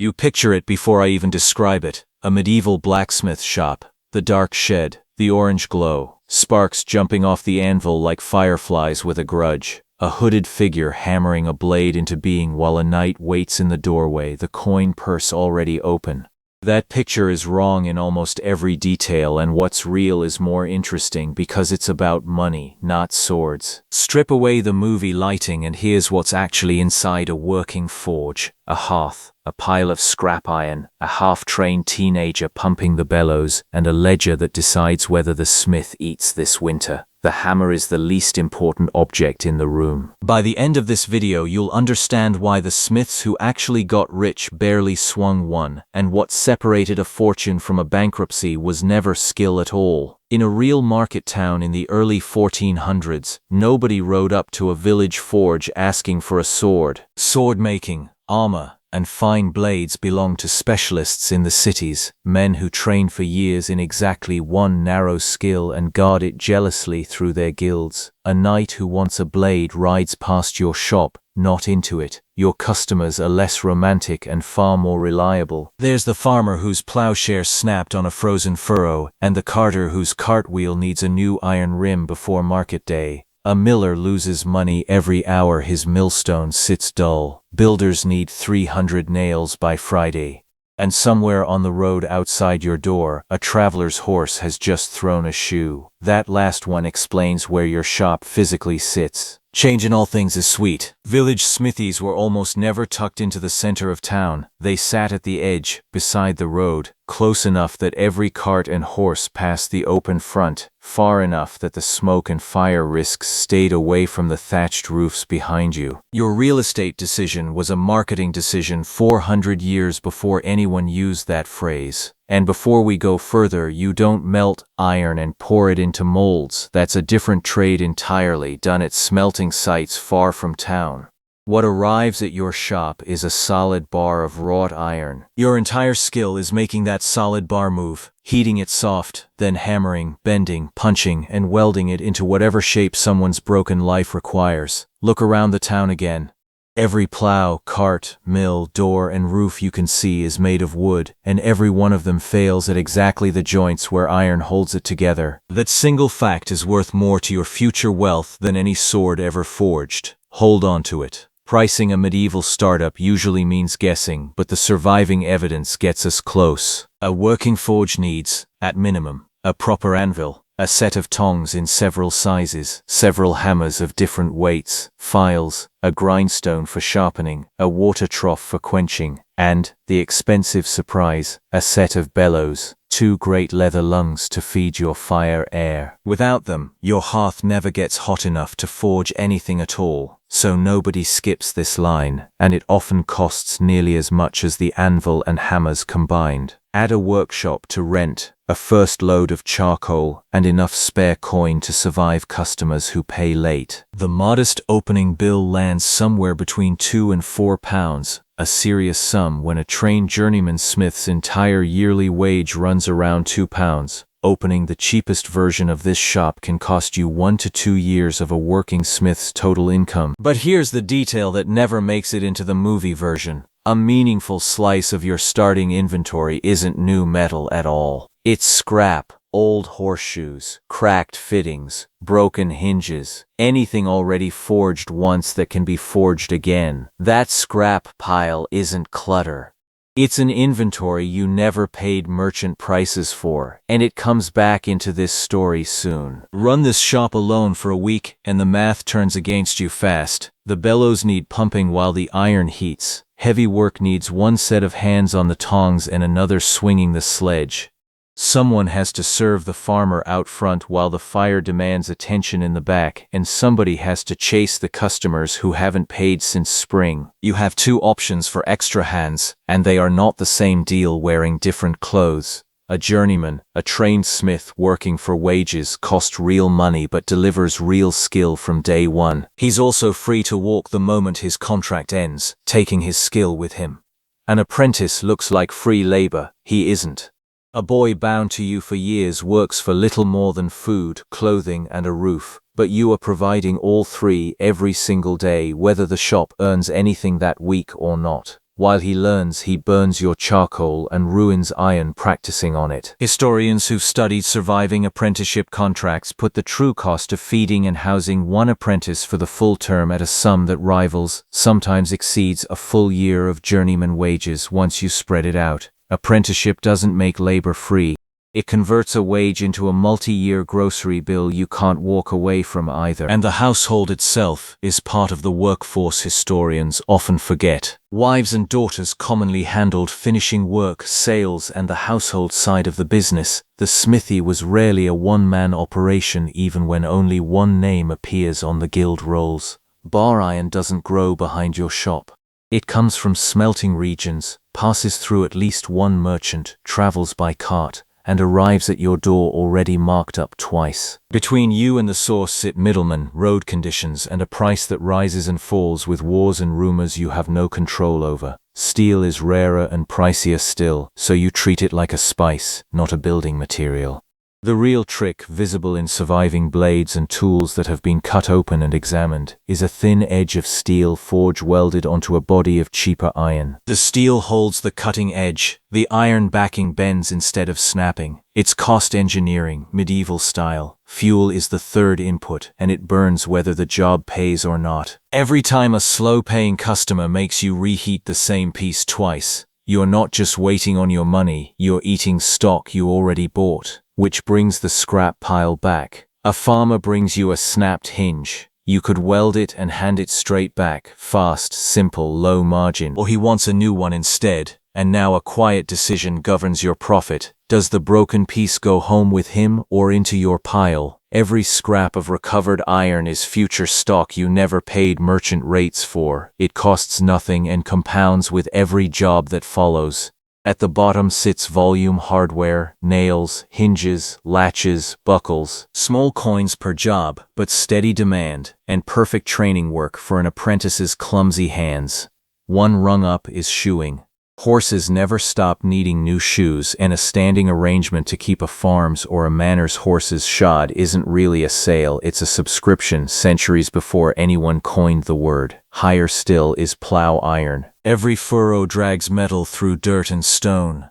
You picture it before I even describe it. A medieval blacksmith shop. The dark shed, the orange glow, sparks jumping off the anvil like fireflies with a grudge. A hooded figure hammering a blade into being while a knight waits in the doorway, the coin purse already open. That picture is wrong in almost every detail, and what's real is more interesting because it's about money, not swords. Strip away the movie lighting and here's what's actually inside a working forge. A hearth, a pile of scrap iron, a half-trained teenager pumping the bellows, and a ledger that decides whether the smith eats this winter. The hammer is the least important object in the room. By the end of this video, you'll understand why the smiths who actually got rich barely swung one, and what separated a fortune from a bankruptcy was never skill at all. In a real market town in the early 1400s, nobody rode up to a village forge asking for a sword. Sword making, armor, and fine blades belong to specialists in the cities, men who train for years in exactly one narrow skill and guard it jealously through their guilds. A knight who wants a blade rides past your shop, not into it. Your customers are less romantic and far more reliable. There's the farmer whose plowshare snapped on a frozen furrow, and the carter whose cartwheel needs a new iron rim before market day. A miller loses money every hour his millstone sits dull. Builders need 300 nails by Friday. And somewhere on the road outside your door, a traveler's horse has just thrown a shoe. That last one explains where your shop physically sits. Change in all things is sweet. Village smithies were almost never tucked into the center of town. They sat at the edge, beside the road, close enough that every cart and horse passed the open front, far enough that the smoke and fire risks stayed away from the thatched roofs behind you. Your real estate decision was a marketing decision 400 years before anyone used that phrase. And before we go further, you don't melt iron and pour it into molds. That's a different trade entirely, done at smelting sites far from town. What arrives at your shop is a solid bar of wrought iron. Your entire skill is making that solid bar move, heating it soft, then hammering, bending, punching, and welding it into whatever shape someone's broken life requires. Look around the town again. Every plow, cart, mill, door, and roof you can see is made of wood, and every one of them fails at exactly the joints where iron holds it together. That single fact is worth more to your future wealth than any sword ever forged. Hold on to it. Pricing a medieval startup usually means guessing, but the surviving evidence gets us close. A working forge needs, at minimum, a proper anvil, a set of tongs in several sizes, several hammers of different weights, files, a grindstone for sharpening, a water trough for quenching, and, the expensive surprise, a set of bellows, 2 great leather lungs to feed your fire air. Without them, your hearth never gets hot enough to forge anything at all, so nobody skips this line, and it often costs nearly as much as the anvil and hammers combined. Add a workshop to rent, a first load of charcoal, and enough spare coin to survive customers who pay late. The modest opening bill lands somewhere between £2 and £4, a serious sum when a trained journeyman smith's entire yearly wage runs around £2. Opening the cheapest version of this shop can cost you 1 to 2 years of a working smith's total income. But here's the detail that never makes it into the movie version. A meaningful slice of your starting inventory isn't new metal at all. It's scrap, old horseshoes, cracked fittings, broken hinges, anything already forged once that can be forged again. That scrap pile isn't clutter. It's an inventory you never paid merchant prices for, and it comes back into this story soon. Run this shop alone for a week, and the math turns against you fast. The bellows need pumping while the iron heats. Heavy work needs one set of hands on the tongs and another swinging the sledge. Someone has to serve the farmer out front while the fire demands attention in the back, and somebody has to chase the customers who haven't paid since spring. You have 2 options for extra hands, and they are not the same deal wearing different clothes. A journeyman, a trained smith working for wages, costs real money but delivers real skill from day one. He's also free to walk the moment his contract ends, taking his skill with him. An apprentice looks like free labor. He isn't. A boy bound to you for years works for little more than food, clothing, and a roof, but you are providing all 3 every single day, whether the shop earns anything that week or not. While he learns, he burns your charcoal and ruins iron practicing on it. Historians who've studied surviving apprenticeship contracts put the true cost of feeding and housing one apprentice for the full term at a sum that rivals, sometimes exceeds, a full year of journeyman wages once you spread it out. Apprenticeship doesn't make labor free. It converts a wage into a multi-year grocery bill you can't walk away from either. And the household itself is part of the workforce historians often forget. Wives and daughters commonly handled finishing work, sales, and the household side of the business. The smithy was rarely a one-man operation, even when only one name appears on the guild rolls. Bar iron doesn't grow behind your shop. It comes from smelting regions, passes through at least one merchant, travels by cart, and arrives at your door already marked up twice. Between you and the source sit middlemen, road conditions, and a price that rises and falls with wars and rumors you have no control over. Steel is rarer and pricier still, so you treat it like a spice, not a building material. The real trick, visible in surviving blades and tools that have been cut open and examined, is a thin edge of steel forge welded onto a body of cheaper iron. The steel holds the cutting edge, the iron backing bends instead of snapping. It's cost engineering, medieval style. Fuel is the third input, and it burns whether the job pays or not. Every time a slow-paying customer makes you reheat the same piece twice, you're not just waiting on your money, you're eating stock you already bought. Which brings the scrap pile back. A farmer brings you a snapped hinge. You could weld it and hand it straight back, fast, simple, low margin. Or he wants a new one instead, and now a quiet decision governs your profit. Does the broken piece go home with him or into your pile? Every scrap of recovered iron is future stock you never paid merchant rates for. It costs nothing and compounds with every job that follows. At the bottom sits volume hardware, nails, hinges, latches, buckles, small coins per job, but steady demand, and perfect training work for an apprentice's clumsy hands. One rung up is shoeing. Horses never stop needing new shoes, and a standing arrangement to keep a farm's or a manor's horses shod isn't really a sale, it's a subscription centuries before anyone coined the word. Higher still is plow iron. Every furrow drags metal through dirt and stone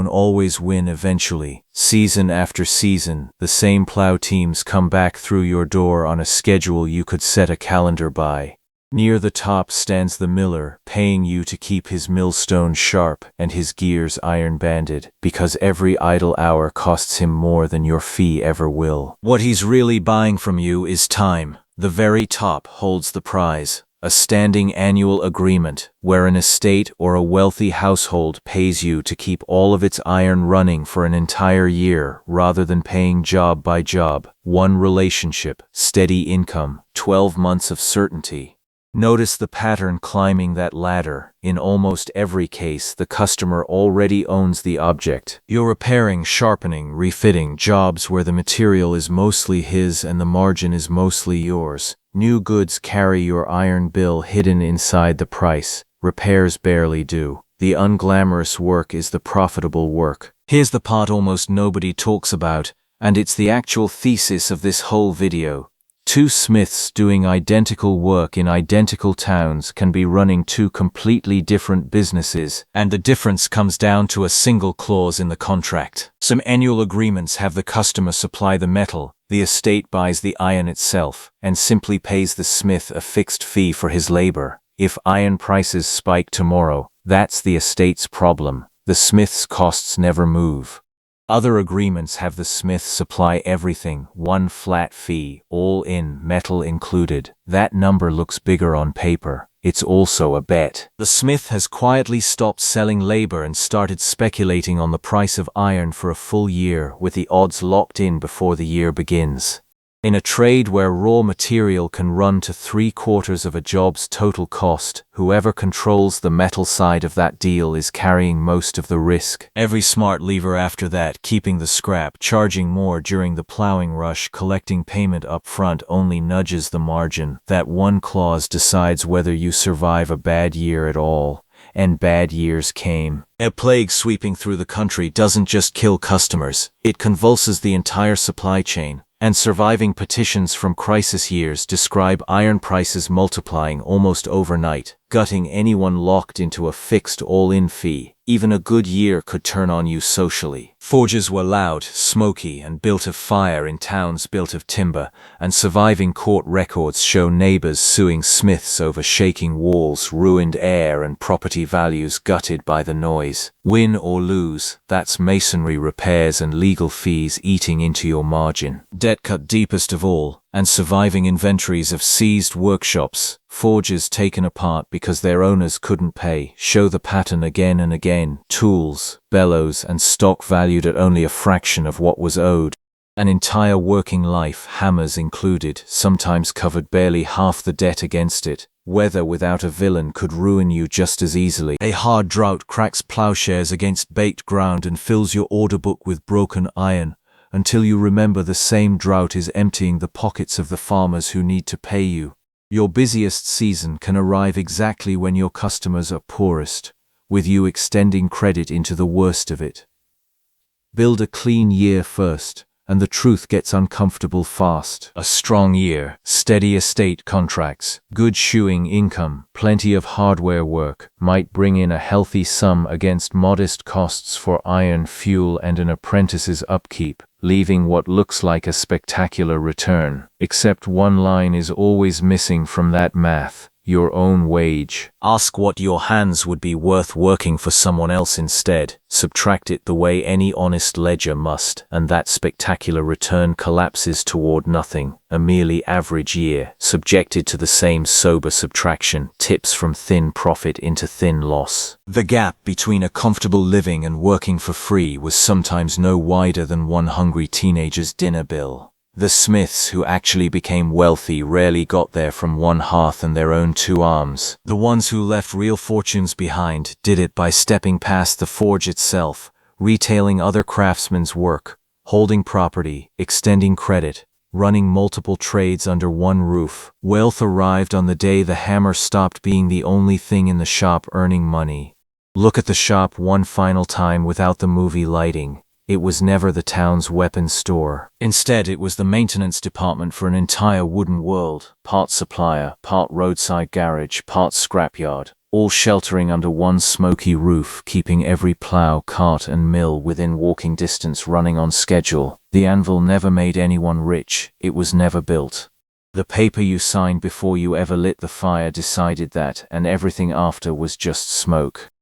always win eventually. Season after season, the same plow teams come back through your door on a schedule you could set a calendar by. Near the top stands the miller, paying you to keep his millstone sharp and his gears iron-banded, because every idle hour costs him more than your fee ever will. What he's really buying from you is time. The very top holds the prize. A standing annual agreement, where an estate or a wealthy household pays you to keep all of its iron running for an entire year, rather than paying job by job. One relationship, steady income, 12 months of certainty. Notice the pattern climbing that ladder. In almost every case, the customer already owns the object. You're repairing, sharpening, refitting jobs where the material is mostly his and the margin is mostly yours. New goods carry your iron bill hidden inside the price. Repairs barely do. The unglamorous work is the profitable work. Here's the part almost nobody talks about, and it's the actual thesis of this whole video. Two smiths doing identical work in identical towns can be running two completely different businesses, and the difference comes down to a single clause in the contract. Some annual agreements have the customer supply the metal, the estate buys the iron itself, and simply pays the smith a fixed fee for his labor. If iron prices spike tomorrow, that's the estate's problem. The smith's costs never move. Other agreements have the smith supply everything, one flat fee, all in, metal included. That number looks bigger on paper. It's also a bet. The smith has quietly stopped selling labor and started speculating on the price of iron for a full year, with the odds locked in before the year begins. In a trade where raw material can run to 3/4 of a job's total cost, whoever controls the metal side of that deal is carrying most of the risk. Every smart lever after that, keeping the scrap, charging more during the plowing rush, collecting payment up front, only nudges the margin. That one clause decides whether you survive a bad year at all. And bad years came. A plague sweeping through the country doesn't just kill customers, it convulses the entire supply chain. And surviving petitions from crisis years describe iron prices multiplying almost overnight. gutting anyone locked into a fixed all-in fee. Even a good year could turn on you socially. Forges were loud, smoky, and built of fire in towns built of timber, and surviving court records show neighbors suing smiths over shaking walls, ruined air, and property values gutted by the noise. Win or lose, that's masonry repairs and legal fees eating into your margin. Debt cut deepest of all, and surviving inventories of seized workshops, forges taken apart because their owners couldn't pay, show the pattern again and again. Tools, bellows, and stock valued at only a fraction of what was owed. An entire working life, hammers included, sometimes covered barely half the debt against it. Weather without a villain could ruin you just as easily. A hard drought cracks plowshares against baked ground and fills your order book with broken iron, until you remember the same drought is emptying the pockets of the farmers who need to pay you. Your busiest season can arrive exactly when your customers are poorest, with you extending credit into the worst of it. Build a clean year first, and the truth gets uncomfortable fast. A strong year, steady estate contracts, good shoeing income, plenty of hardware work might bring in a healthy sum against modest costs for iron, fuel, and an apprentice's upkeep, leaving what looks like a spectacular return. Except one line is always missing from that math: your own wage. Ask what your hands would be worth working for someone else instead. Subtract it the way any honest ledger must, and that spectacular return collapses toward nothing. A merely average year, subjected to the same sober subtraction, tips from thin profit into thin loss. The gap between a comfortable living and working for free was sometimes no wider than one hungry teenager's dinner bill. The smiths who actually became wealthy rarely got there from one hearth and their own two arms. The ones who left real fortunes behind did it by stepping past the forge itself, retailing other craftsmen's work, holding property, extending credit, running multiple trades under one roof. Wealth arrived on the day the hammer stopped being the only thing in the shop earning money. Look at the shop one final time without the movie lighting. It was never the town's weapons store. Instead, it was the maintenance department for an entire wooden world, part supplier, part roadside garage, part scrapyard, all sheltering under one smoky roof, keeping every plow, cart, and mill within walking distance running on schedule. The anvil never made anyone rich. It was never built. The paper you signed before you ever lit the fire decided that, and everything after was just smoke.